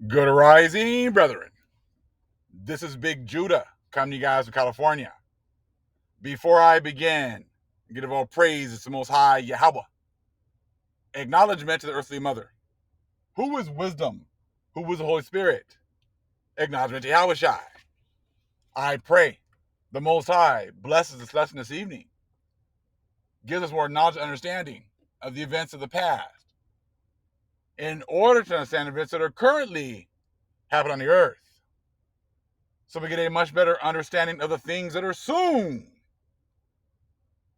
Good rising, brethren. This is Big Judah coming to you guys from California. Before I begin, give all praise to the Most High Yahweh. Acknowledgement to the earthly mother. Who is wisdom? Who is the Holy Spirit? Acknowledgement to Yahweh Shai. I pray the Most High blesses this lesson this evening, gives us more knowledge and understanding of the events of the past, in order to understand events that are currently happening on the earth, so we get a much better understanding of the things that are soon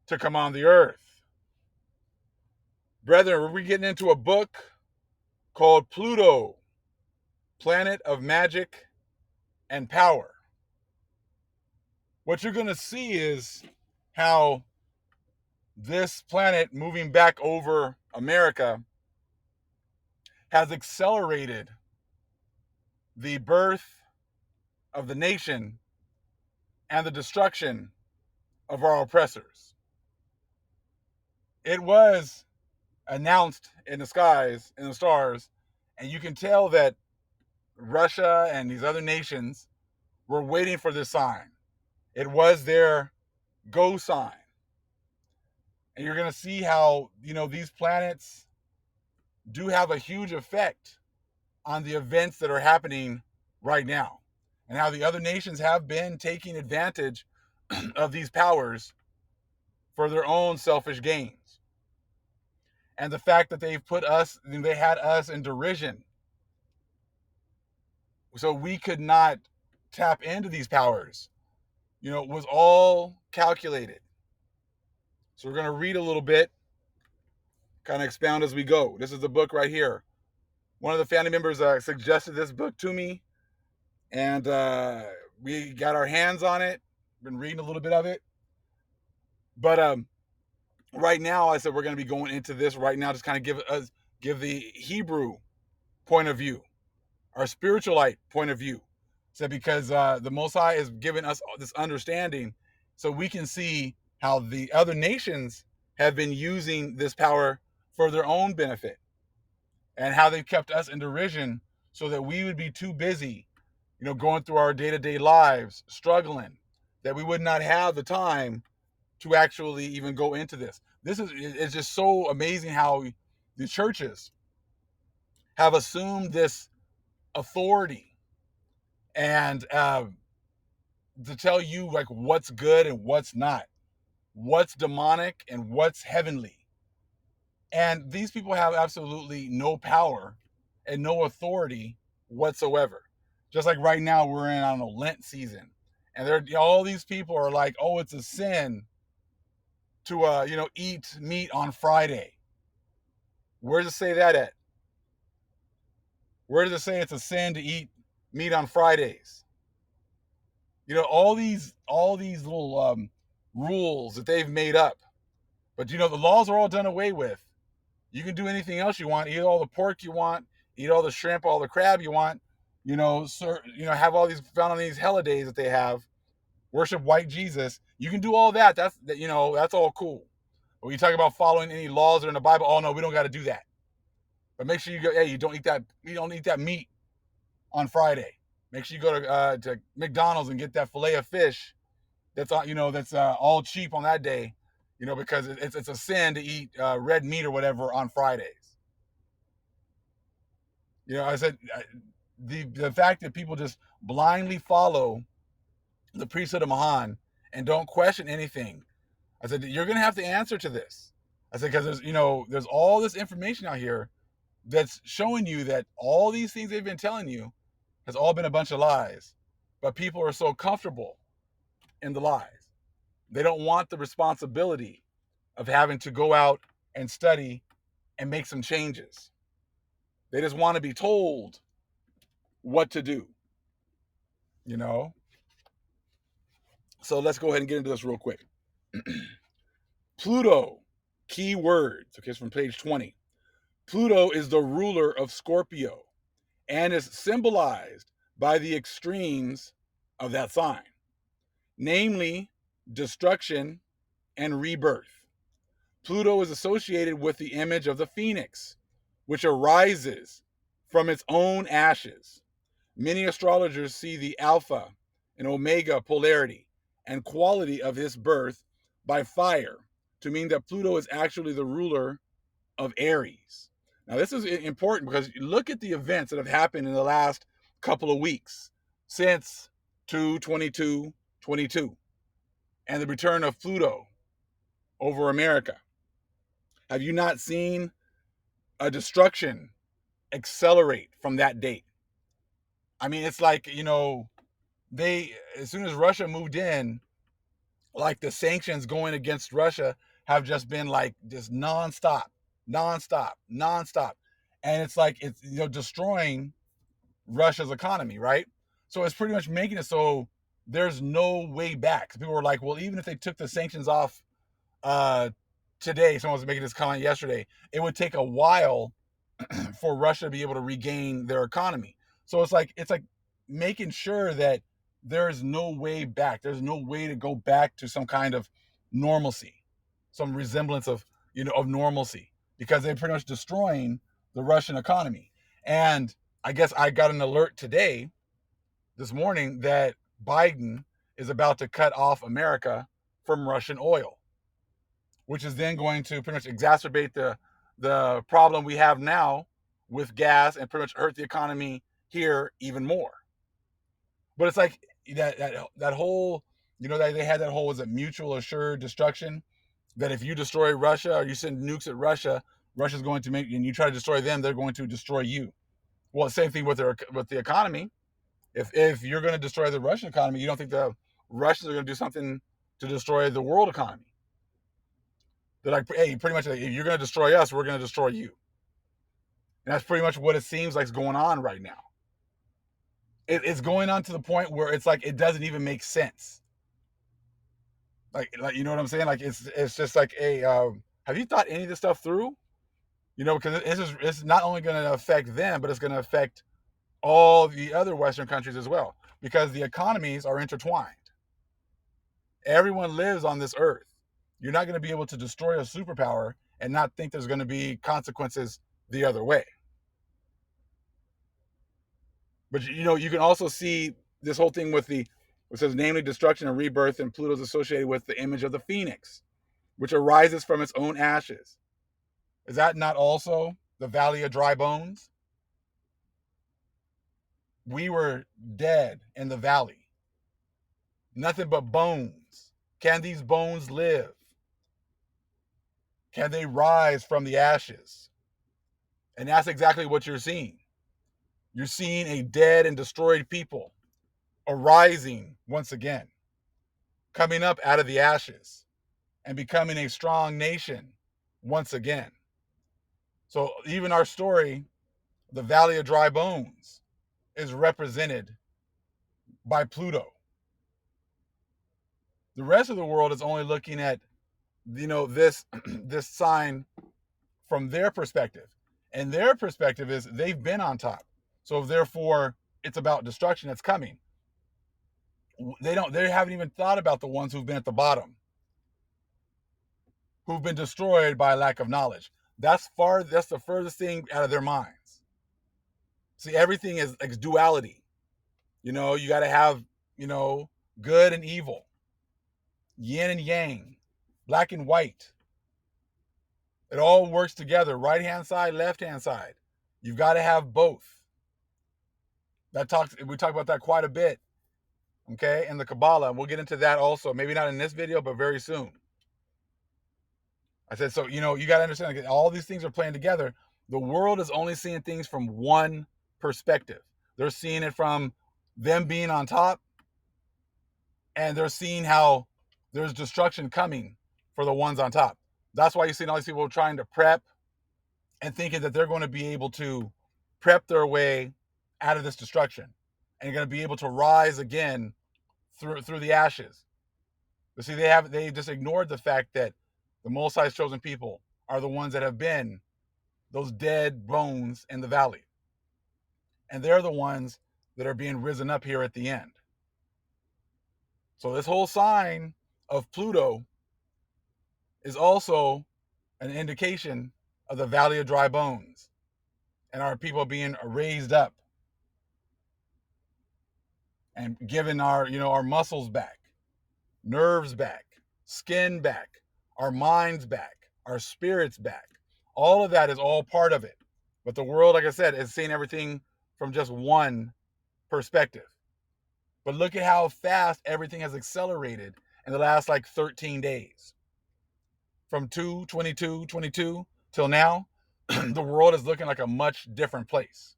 to come on the earth. Brethren, we're getting into a book called Pluto, Planet of Magic and Power. What you're going to see is how this planet moving back over America has accelerated the birth of the nation and the destruction of our oppressors. It was announced in the skies, in the stars, and you can tell that Russia and these other nations were waiting for this sign. It was their go sign. And you're going to see how, these planets do have a huge effect on the events that are happening right now, and how the other nations have been taking advantage of these powers for their own selfish gains. And the fact that they had us in derision, so we could not tap into these powers, was all calculated. So we're going to read a little bit, kind of expound as we go. This is the book right here. One of the family members suggested this book to me, and we got our hands on it. Been reading a little bit of it. But right now, I said we're going to be going into this right now, just kind of give the Hebrew point of view, our spiritualite point of view. So because the Most High has given us this understanding, so we can see how the other nations have been using this power for their own benefit, and how they've kept us in derision so that we would be too busy, going through our day-to-day lives, struggling, that we would not have the time to actually even go into this. It's just so amazing how the churches have assumed this authority, and to tell you like what's good and what's not, what's demonic and what's heavenly. And these people have absolutely no power and no authority whatsoever. Just like right now we're in, I don't know, Lent season, and all these people are like, oh, it's a sin to eat meat on Friday. Where does it say that at? Where does it say it's a sin to eat meat on Fridays? All these little rules that they've made up. But the laws are all done away with. You can do anything else you want. Eat all the pork you want. Eat all the shrimp, all the crab you want. Have all these found on these holidays that they have. Worship white Jesus. You can do all that. That's all cool. But when you talk about following any laws that are in the Bible, oh no, we don't got to do that. But make sure you don't eat that. You don't eat that meat on Friday. Make sure you go to McDonald's and get that fillet of fish. That's all cheap on that day. Because it's a sin to eat red meat or whatever on Fridays. I said the fact that people just blindly follow the priesthood of Mahan and don't question anything. I said you're going to have to answer to this. I said because there's all this information out here that's showing you that all these things they've been telling you has all been a bunch of lies. But people are so comfortable in the lies. They don't want the responsibility of having to go out and study and make some changes. They just want to be told what to do. So let's go ahead and get into this real quick. Pluto, key words. Okay, it's from page 20. Pluto is the ruler of Scorpio and is symbolized by the extremes of that sign, namely destruction and rebirth. Pluto is associated with the image of the phoenix, which arises from its own ashes. Many astrologers see the alpha and omega polarity and quality of his birth by fire to mean that Pluto is actually the ruler of Aries. Now, this is important because look at the events that have happened in the last couple of weeks since 2/22/22 and the return of Pluto over America. Have you not seen a destruction accelerate from that date? I mean, it's like, they, as soon as Russia moved in, like the sanctions going against Russia have just been like just nonstop, nonstop, nonstop. And it's like it's destroying Russia's economy, right? So it's pretty much making it so there's no way back. People were like, well, even if they took the sanctions off uh today, someone was making this comment yesterday, it would take a while for Russia to be able to regain their economy. So it's like making sure that there's no way back. There's no way to go back to some kind of normalcy, some resemblance of of normalcy, because they're pretty much destroying the Russian economy. And I guess I got an alert today, this morning, that Biden is about to cut off America from Russian oil, which is then going to pretty much exacerbate the problem we have now with gas and pretty much hurt the economy here even more. But it's like that whole, that they had that whole, was it mutual assured destruction, that if you destroy Russia or you send nukes at Russia, Russia's going to make, and you try to destroy them, they're going to destroy you. Well, same thing with the economy. If you're going to destroy the Russian economy, you don't think the Russians are going to do something to destroy the world economy? They're like, hey, pretty much, like, if you're going to destroy us, we're going to destroy you. And that's pretty much what it seems like is going on right now. It's going on to the point where it's like it doesn't even make sense. Like you know what I'm saying? Like it's just like, hey, have you thought any of this stuff through? Because it's not only going to affect them, but it's going to affect all the other Western countries as well, because the economies are intertwined. Everyone lives on this earth. You're not going to be able to destroy a superpower and not think there's going to be consequences the other way. But you can also see this whole thing with which says, namely destruction and rebirth, and Pluto's associated with the image of the phoenix, which arises from its own ashes. Is that not also the valley of dry bones? We were dead in the valley. Nothing but bones. Can these bones live? Can they rise from the ashes? And that's exactly what you're seeing. You're seeing a dead and destroyed people arising once again, coming up out of the ashes and becoming a strong nation once again. So even our story, the Valley of Dry Bones, is represented by Pluto. The rest of the world is only looking at, this this sign from their perspective. And their perspective is they've been on top. So therefore it's about destruction that's coming. They haven't even thought about the ones who've been at the bottom, who've been destroyed by lack of knowledge. That's the furthest thing out of their minds. See, everything is like duality. You got to have, good and evil, yin and yang, black and white. It all works together, right hand side, left hand side. You've got to have both. We talk about that quite a bit, okay, in the Kabbalah. And we'll get into that also, maybe not in this video, but very soon. I said, so, you got to understand, like, all these things are playing together. The world is only seeing things from one perspective. They're seeing it from them being on top, and they're seeing how there's destruction coming for the ones on top. That's why you're seeing all these people trying to prep and thinking that they're going to be able to prep their way out of this destruction and going to be able to rise again through the ashes. But see, they just ignored the fact that the Most High's chosen people are the ones that have been those dead bones in the valley. And they're the ones that are being risen up here at the end. So this whole sign of Pluto is also an indication of the Valley of Dry Bones. and our people being raised up and given our, our muscles back, nerves back, skin back, our minds back, our spirits back. All of that is all part of it. But the world, like I said, is seeing everything from just one perspective. But look at how fast everything has accelerated in the last like 13 days. From 22 till now, the world is looking like a much different place.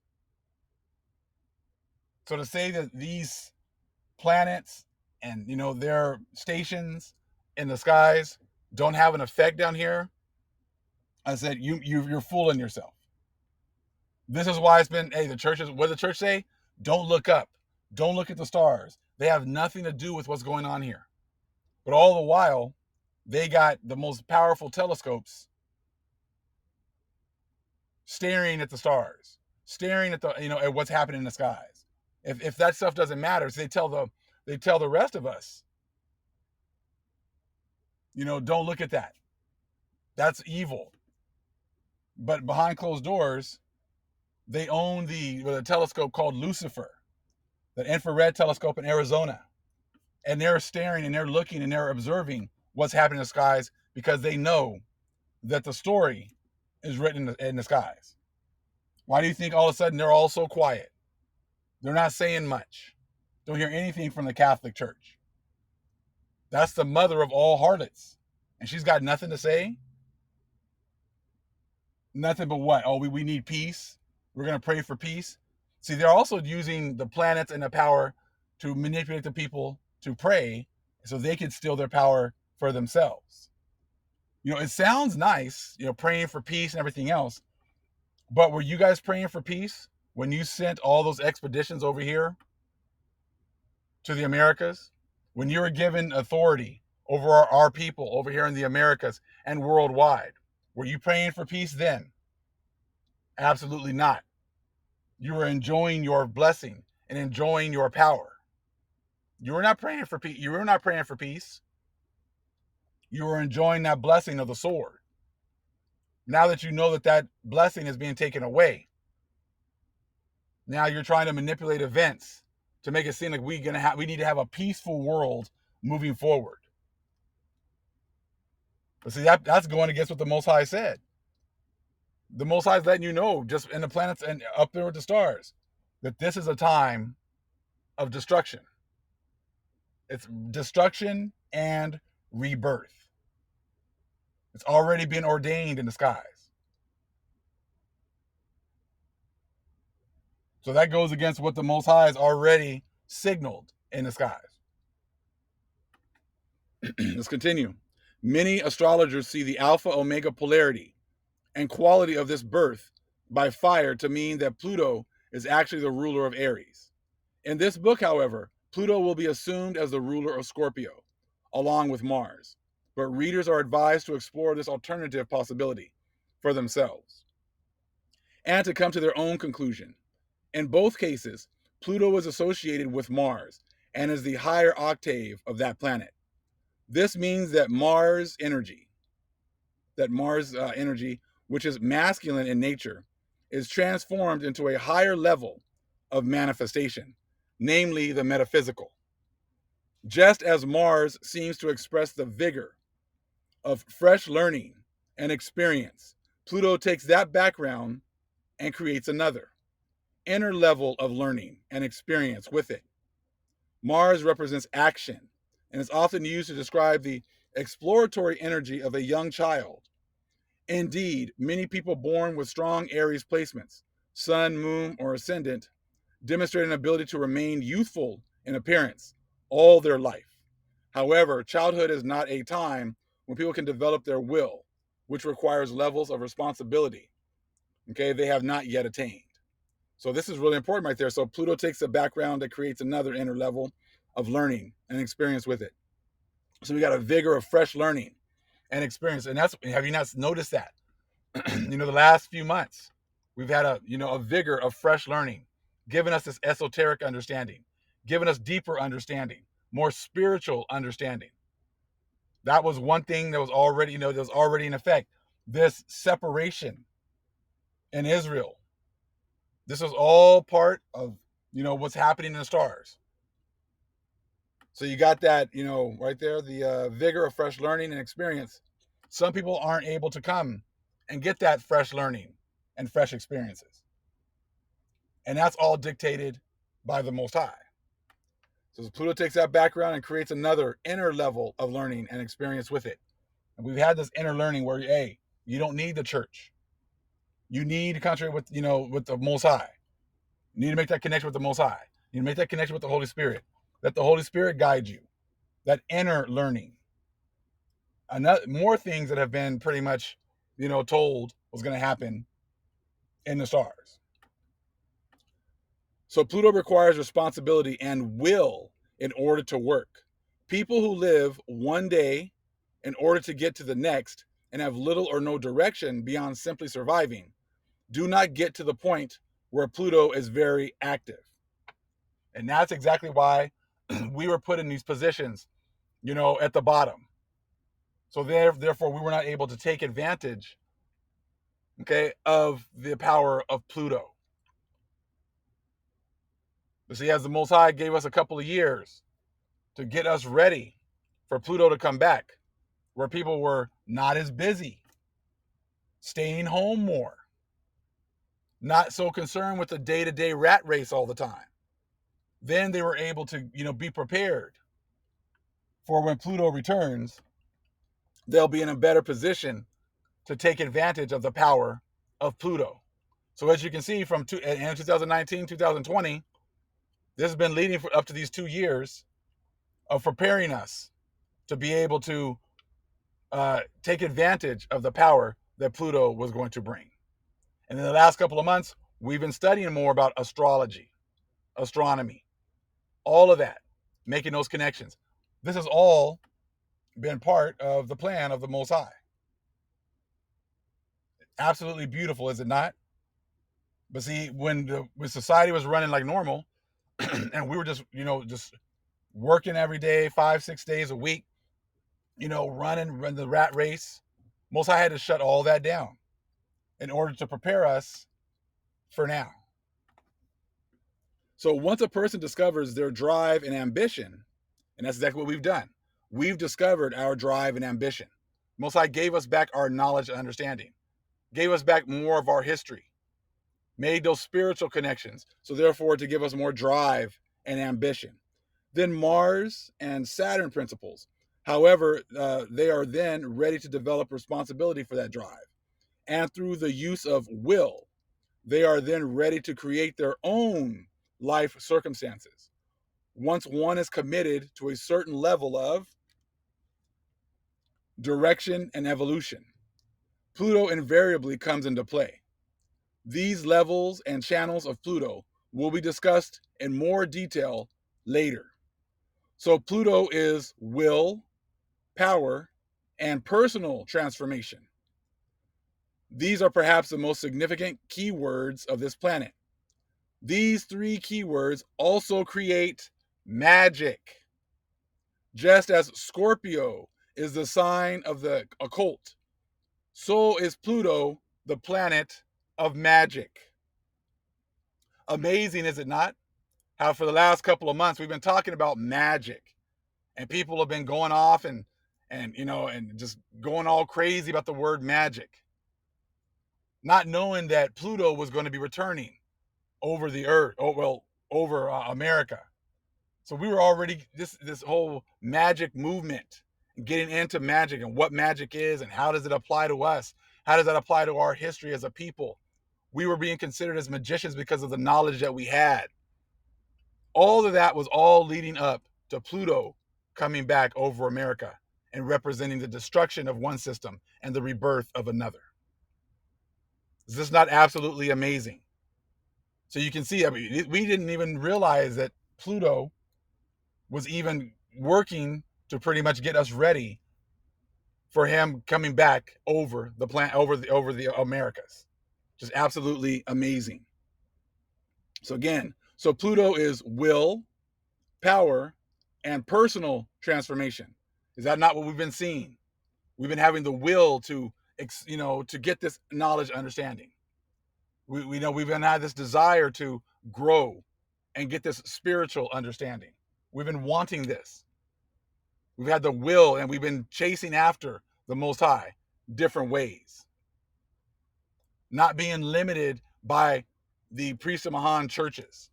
So to say that these planets and their stations in the skies don't have an effect down here, I said you're fooling yourself. This is why it's been, hey, the churches, what did the church say? Don't look up. Don't look at the stars. They have nothing to do with what's going on here. But all the while, they got the most powerful telescopes staring at the stars, staring at the at what's happening in the skies. If that stuff doesn't matter, so they tell the rest of us, don't look at that. That's evil. But behind closed doors, they own a telescope called Lucifer, the infrared telescope in Arizona. And they're staring and they're looking and they're observing what's happening in the skies because they know that the story is written in the skies. Why do you think all of a sudden they're all so quiet? They're not saying much. Don't hear anything from the Catholic Church. That's the mother of all harlots. And she's got nothing to say. Nothing but what? Oh, we need peace. We're going to pray for peace. See, they're also using the planets and the power to manipulate the people to pray so they can steal their power for themselves. It sounds nice, praying for peace and everything else. But were you guys praying for peace when you sent all those expeditions over here to the Americas? When you were given authority over our people over here in the Americas and worldwide? Were you praying for peace then? Absolutely not. You were enjoying your blessing and enjoying your power. You were not praying for peace. You were not praying for peace. You were enjoying that blessing of the sword. Now that you know that blessing is being taken away, now you're trying to manipulate events to make it seem like we need to have a peaceful world moving forward. But see, that's going against what the Most High said. The Most High is letting you know, just in the planets and up there with the stars, that this is a time of destruction. It's destruction and rebirth. It's already been ordained in the skies. So that goes against what the Most High has already signaled in the skies. Let's continue. Many astrologers see the Alpha Omega polarity and quality of this birth by fire to mean that Pluto is actually the ruler of Aries. In this book, however, Pluto will be assumed as the ruler of Scorpio, along with Mars. But readers are advised to explore this alternative possibility for themselves and to come to their own conclusion. In both cases, Pluto is associated with Mars and is the higher octave of that planet. This means that Mars energy, which is masculine in nature, is transformed into a higher level of manifestation, namely the metaphysical. Just as Mars seems to express the vigor of fresh learning and experience, Pluto takes that background and creates another inner level of learning and experience with it. Mars represents action and is often used to describe the exploratory energy of a young child. Indeed, many people born with strong Aries placements, sun, moon, or ascendant, demonstrate an ability to remain youthful in appearance all their life. However, childhood is not a time when people can develop their will, which requires levels of responsibility, they have not yet attained. So this is really important right there. So Pluto takes a background that creates another inner level of learning and experience with it. So we got a vigor of fresh learning and experience. And have you not noticed that? The last few months, we've had a vigor of fresh learning, giving us this esoteric understanding, giving us deeper understanding, more spiritual understanding. That was one thing that was already in effect. This separation in Israel This is all part of, what's happening in the stars. So you got that, right there, the vigor of fresh learning and experience. Some people aren't able to come and get that fresh learning and fresh experiences. And that's all dictated by the Most High. So Pluto takes that background and creates another inner level of learning and experience with it. And we've had this inner learning where, hey, you don't need the church. You need to concentrate with, with the Most High. You need to make that connection with the Most High. You need to make that connection with the Holy Spirit. Let the Holy Spirit guide you. That inner learning. More things that have been pretty much, told was going to happen in the stars. So Pluto requires responsibility and will in order to work. People who live one day in order to get to the next and have little or no direction beyond simply surviving do not get to the point where Pluto is very active. And that's exactly why we were put in these positions, at the bottom. So therefore, we were not able to take advantage, okay, of the power of Pluto. But see, as the Most High gave us a couple of years to get us ready for Pluto to come back, where people were not as busy, staying home more, not so concerned with the day-to-day rat race all the time. Then they were able to, be prepared for when Pluto returns. They'll be in a better position to take advantage of the power of Pluto. So as you can see, from 2019, 2020, this has been leading up to these 2 years of preparing us to be able to take advantage of the power that Pluto was going to bring. And in the last couple of months, we've been studying more about astrology, astronomy, all of that, making those connections. This has all been part of the plan of the Most High. Absolutely beautiful, is it not? But see, when society was running like normal, and we were just working every day, 5-6 days a week, running the rat race, Most High had to shut all that down in order to prepare us for now. So once a person discovers their drive and ambition, and that's exactly what we've done, we've discovered our drive and ambition. Most High gave us back our knowledge and understanding, gave us back more of our history, made those spiritual connections, so therefore to give us more drive and ambition. Then Mars and Saturn principles. However, they are then ready to develop responsibility for that drive. And through the use of will, they are then ready to create their own life circumstances. Once one is committed to a certain level of direction and evolution, Pluto invariably comes into play. These levels and channels of Pluto will be discussed in more detail later. So Pluto is will, power, and personal transformation. These are perhaps the most significant keywords of this planet. These three keywords also create magic. Just as Scorpio is the sign of the occult, so is Pluto the planet of magic. Amazing, is it not? How for the last couple of months we've been talking about magic, and people have been going off and just going all crazy about the word magic, not knowing that Pluto was going to be returning over the earth, over America. So we were already this whole magic movement, getting into magic and what magic is and how does it apply to us? How does that apply to our history as a people? We were being considered as magicians because of the knowledge that we had. All of that was all leading up to Pluto coming back over America and representing the destruction of one system and the rebirth of another. Is this not absolutely amazing? So you can see, I mean, we didn't even realize that Pluto was even working to pretty much get us ready for him coming back over the planet, over the Americas. Just absolutely amazing. So again, so Pluto is will, power, and personal transformation. Is that not what we've been seeing? We've been having the will to, to get this knowledge, understanding. We know we've been had this desire to grow and get this spiritual understanding. We've been wanting this. We've had the will and we've been chasing after the Most High different ways, not being limited by the priest of Mahan churches.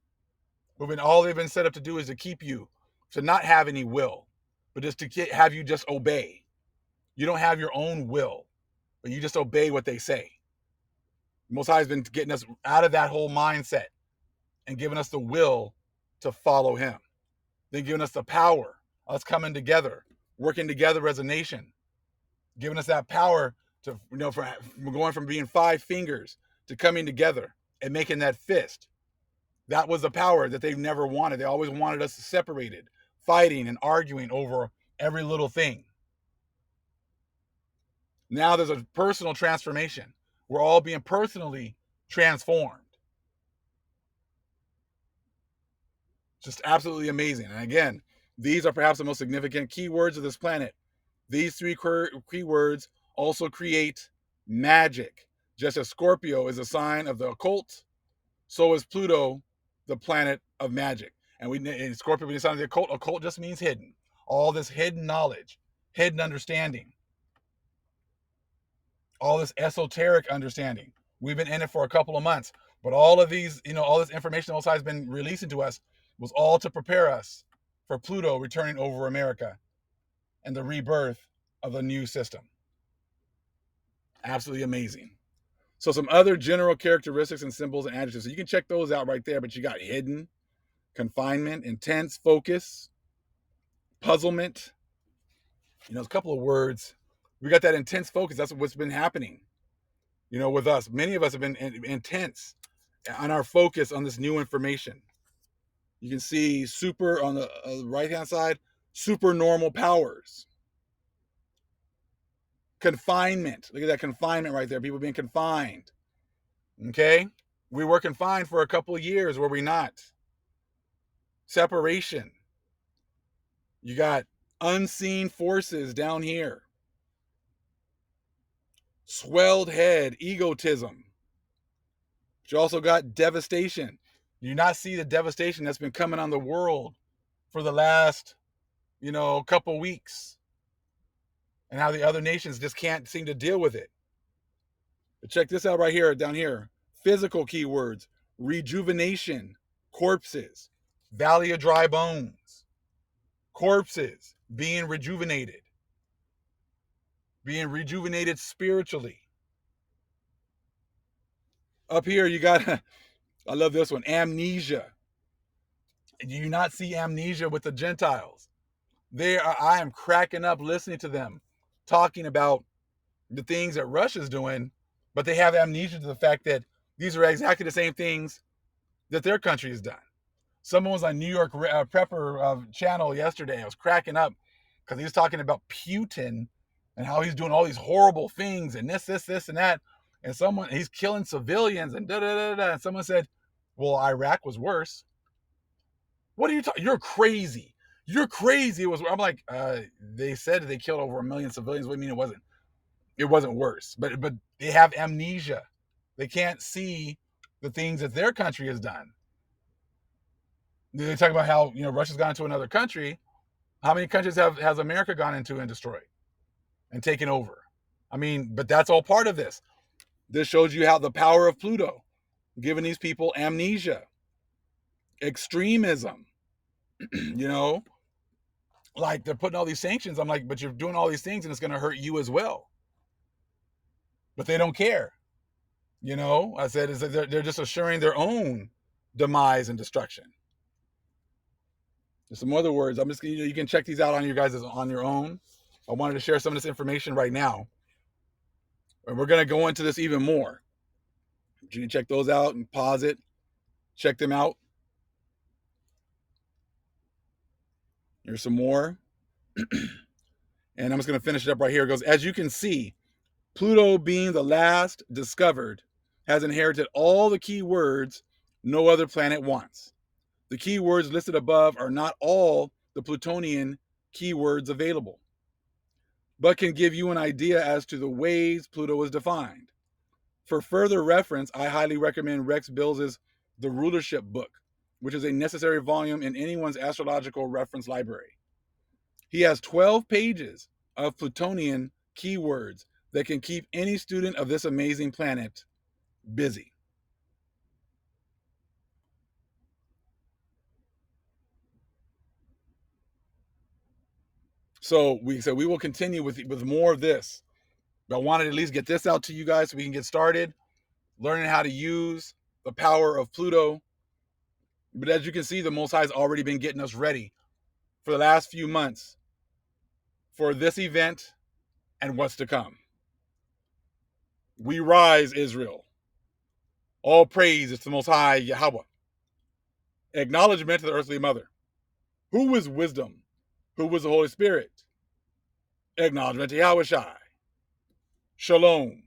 All they've been set up to do is to keep you to not have any will, but just to have you just obey. You don't have your own will, but you just obey what they say. Most High has been getting us out of that whole mindset and giving us the will to follow Him. Then giving us the power, us coming together, working together as a nation, giving us that power to, from going from being 5 fingers to coming together and making that fist. That was the power that they've never wanted. They always wanted us separated, fighting and arguing over every little thing. Now there's a personal transformation. We're all being personally transformed. Just absolutely amazing. And again, these are perhaps the most significant keywords of this planet. These 3 keywords also create magic. Just as Scorpio is a sign of the occult, so is Pluto the planet of magic. And in Scorpio being a sign of the occult just means hidden. All this hidden knowledge, hidden understanding, all this esoteric understanding. We've been in it for a couple of months, but all of these, all this information the Most High has been releasing to us was all to prepare us for Pluto returning over America and the rebirth of a new system. Absolutely amazing. So some other general characteristics and symbols and adjectives. So you can check those out right there, but you got hidden, confinement, intense, focus, puzzlement. A couple of words. We got that intense focus. That's what's been happening, with us. Many of us have been intense on our focus on this new information. You can see super on the right-hand side, super normal powers. Confinement. Look at that confinement right there. People being confined. Okay? We were confined for a couple of years, were we not? Separation. You got unseen forces down here. Swelled head, egotism. But you also got devastation. You not see the devastation that's been coming on the world for the last, couple weeks. And how the other nations just can't seem to deal with it. But check this out right here, down here. Physical keywords. Rejuvenation. Corpses. Valley of dry bones. Corpses being rejuvenated. Being rejuvenated spiritually. Up here, you got, I love this one, amnesia. Do you not see amnesia with the Gentiles? I am cracking up listening to them talking about the things that Russia's doing, but they have amnesia to the fact that these are exactly the same things that their country has done. Someone was on New York Prepper channel yesterday. I was cracking up because he was talking about Putin and how he's doing all these horrible things and this, and that. And he's killing civilians and da-da-da-da. And someone said, well, Iraq was worse. What are you talking? You're crazy. You're crazy. I'm like, they said they killed over 1 million civilians. What do you mean it wasn't? It wasn't worse. But they have amnesia. They can't see the things that their country has done. They talk about how, Russia's gone into another country. How many countries has America gone into and destroyed and taken over? I mean, but that's all part of this. This shows you how the power of Pluto, giving these people amnesia, extremism, like they're putting all these sanctions. I'm like, but you're doing all these things and it's going to hurt you as well. But they don't care. I said they're just assuring their own demise and destruction. There's some other words. I'm just, you can check these out on your own. I wanted to share some of this information right now. And we're going to go into this even more. You can check those out and pause it. Check them out. Here's some more. And I'm just going to finish it up right here. It goes, as you can see, Pluto, being the last discovered, has inherited all the keywords no other planet wants. The keywords listed above are not all the Plutonian keywords available, but can give you an idea as to the ways Pluto is defined. For further reference, I highly recommend Rex Bills's The Rulership Book, which is a necessary volume in anyone's astrological reference library. He has 12 pages of Plutonian keywords that can keep any student of this amazing planet busy. So we said we will continue with more of this. But I wanted to at least get this out to you guys so we can get started learning how to use the power of Pluto. But as you can see, the Most High has already been getting us ready for the last few months for this event and what's to come. We rise, Israel. All praise is to the Most High Yahweh. Acknowledgement to the earthly mother. Who is wisdom? Who is the Holy Spirit? Acknowledgement to Yahweh Shai. Shalom.